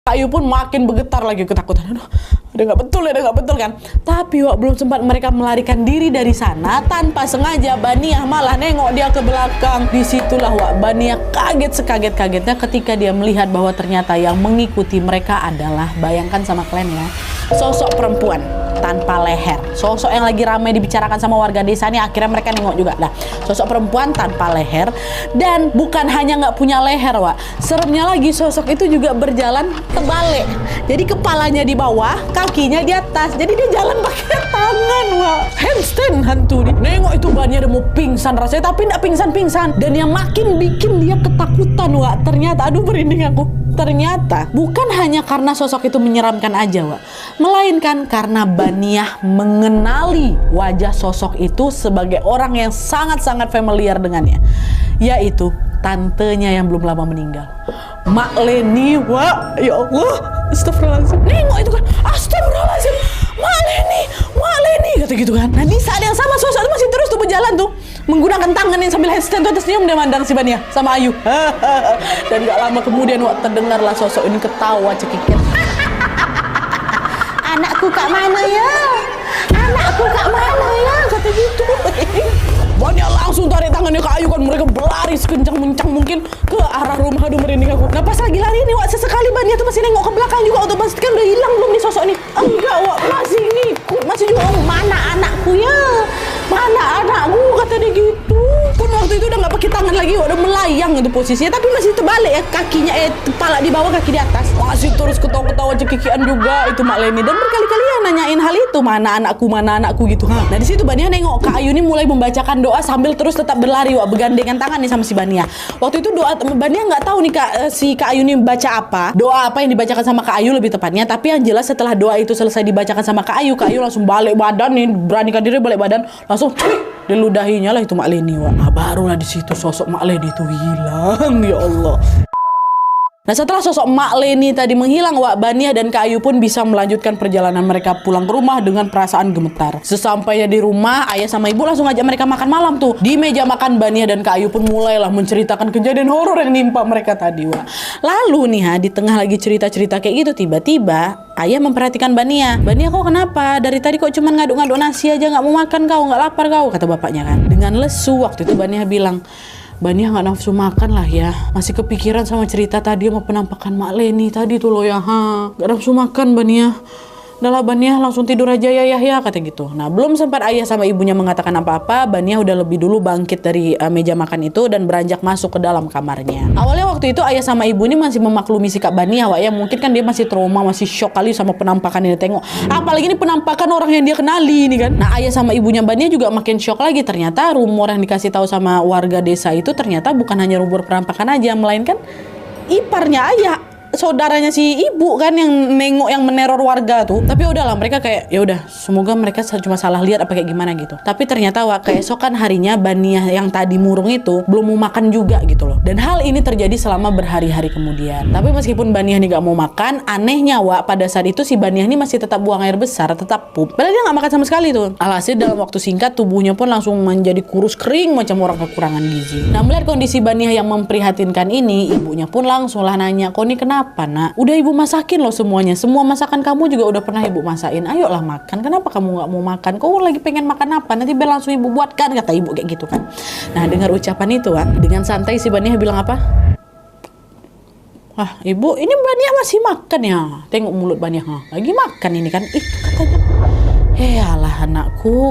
Ayu pun makin bergetar lagi ketakutan. Aduh, udah nggak betul kan. Tapi belum sempat mereka melarikan diri dari sana, tanpa sengaja Baniah malah nengok dia ke belakang. Disitulah Baniah kaget sekaget-kagetnya ketika dia melihat bahwa ternyata yang mengikuti mereka adalah, bayangkan sama kalian ya, sosok perempuan tanpa leher. Sosok yang lagi ramai dibicarakan sama warga desa nih, akhirnya mereka nengok juga. Nah, sosok perempuan tanpa leher, dan bukan hanya nggak punya leher, seremnya lagi sosok itu juga berjalan terbalik. Jadi kepalanya di bawah, kakinya di atas. Jadi dia jalan pakai tangan, handstand hantu nih. Nengok itu Baniah udah mau pingsan rasanya, tapi nggak pingsan-pingsan. Dan yang makin bikin dia ketakutan, ternyata, aduh merinding aku. Ternyata bukan hanya karena sosok itu menyeramkan aja, melainkan karena Baniah mengenali wajah sosok itu sebagai orang yang sangat-sangat familiar dengannya, yaitu tantenya yang belum lama meninggal, Mak Leni. Ya Allah, astagfirullahaladzim. Nengok itu kan, astagfirullahaladzim, Mak Leni, kata gitu kan. Nah, di saat yang sama sosok itu masih terus tuh berjalan tuh, menggunakan tangan yang sambil handstand tuh, terus senyum dia mandang si Baniah sama Ayu. Dan gak lama kemudian terdengarlah sosok ini ketawa cekikit. Anakku kak mana ya? Anakku kak mana ya? Kata gitu. Baniah langsung tarik tangannya ke Ayu kan, mereka berlari sekencang-kencang mungkin ke arah rumah. Aduh merinding aku. Nah pas lagi lari nih sesekali Baniah tuh masih nengok ke belakang juga untuk pastikan udah hilang belum nih sosok ini. Enggak masih ngikut, masih juga, mana anakku ya? Mana anakku? Kata dia gitu. Pun waktu itu udah gak pakai tangan lagi, udah melayang itu posisinya, tapi masih terbalik ya, kakinya kepala di bawah, kaki di atas. Masih terus ketawa-ketawa cekikian juga itu Mak Leni, dan berkali-kali ya nanyain hal itu, mana anakku gitu. Nah di situ Baniah nengok Kak Ayu ini mulai membacakan doa sambil terus tetap berlari, bergandengan tangan nih sama si Baniah. Waktu itu doa Baniah nggak tahu nih si Kak Ayu ini baca apa, doa apa yang dibacakan sama Kak Ayu lebih tepatnya, tapi yang jelas setelah doa itu selesai dibacakan sama Kak Ayu langsung balik badan nih, beranikan diri balik badan, langsung diludahinya lah itu Mak Leni. Nah barulah di situ sosok Mak Leni itu hilang, ya Allah. Nah setelah sosok Mak Leni tadi menghilang, Baniah dan Kak Ayu pun bisa melanjutkan perjalanan mereka pulang ke rumah dengan perasaan gemetar. Sesampainya di rumah, ayah sama ibu langsung ngajak mereka makan malam tuh. Di meja makan, Baniah dan Kak Ayu pun mulailah menceritakan kejadian horor yang nimpa mereka tadi, Lalu nih di tengah lagi cerita-cerita kayak gitu, tiba-tiba ayah memperhatikan Baniah. Baniah kok kenapa? Dari tadi kok cuman ngaduk-ngaduk nasi aja, nggak mau makan kau, nggak lapar kau, kata bapaknya kan. Dengan lesu waktu itu Baniah bilang, Baniah nggak nafsu makan lah ya, masih kepikiran sama cerita tadi sama penampakan Mak Leni tadi tuh loh ya, nggak nafsu makan Baniah. Udahlah Baniah langsung tidur aja ya, kata gitu. Nah belum sempat ayah sama ibunya mengatakan apa-apa, Baniah udah lebih dulu bangkit dari meja makan itu dan beranjak masuk ke dalam kamarnya. Awalnya waktu itu ayah sama ibu ini masih memaklumi sikap Baniah, ya mungkin kan dia masih trauma, masih shock kali sama penampakan yang ditengok. Apalagi ini penampakan orang yang dia kenali ini kan. Nah ayah sama ibunya Baniah juga makin shock lagi. Ternyata rumor yang dikasih tahu sama warga desa itu ternyata bukan hanya rumor penampakan aja, melainkan iparnya ayah, saudaranya si ibu kan yang nengok, yang meneror warga tuh. Tapi udahlah mereka kayak ya udah, semoga mereka cuma salah lihat apa kayak gimana gitu. Tapi ternyata keesokan harinya Baniah yang tadi murung itu belum mau makan juga gitu loh. Dan hal ini terjadi selama berhari-hari kemudian. Tapi meskipun Baniah nih gak mau makan, anehnya pada saat itu si Baniah ini masih tetap buang air besar, tetap pup. Padahal dia gak makan sama sekali tuh. Alhasil dalam waktu singkat tubuhnya pun langsung menjadi kurus kering macam orang kekurangan gizi. Nah melihat kondisi Baniah yang memprihatinkan ini, ibunya pun langsung lah nanya, kok ini kenapa nak? Udah ibu masakin loh semuanya. Semua masakan kamu juga udah pernah ibu masakin. Ayolah makan. Kenapa kamu nggak mau makan? Kau lagi pengen makan apa? Nanti biar langsung ibu buatkan, kata ibu kayak gitu kan. Nah dengar ucapan itu dengan santai si Baniah bilang apa? Wah ibu, ini Baniah masih makan ya? Tengok mulut Baniah, lagi makan ini kan. Itu katanya. Alah anakku.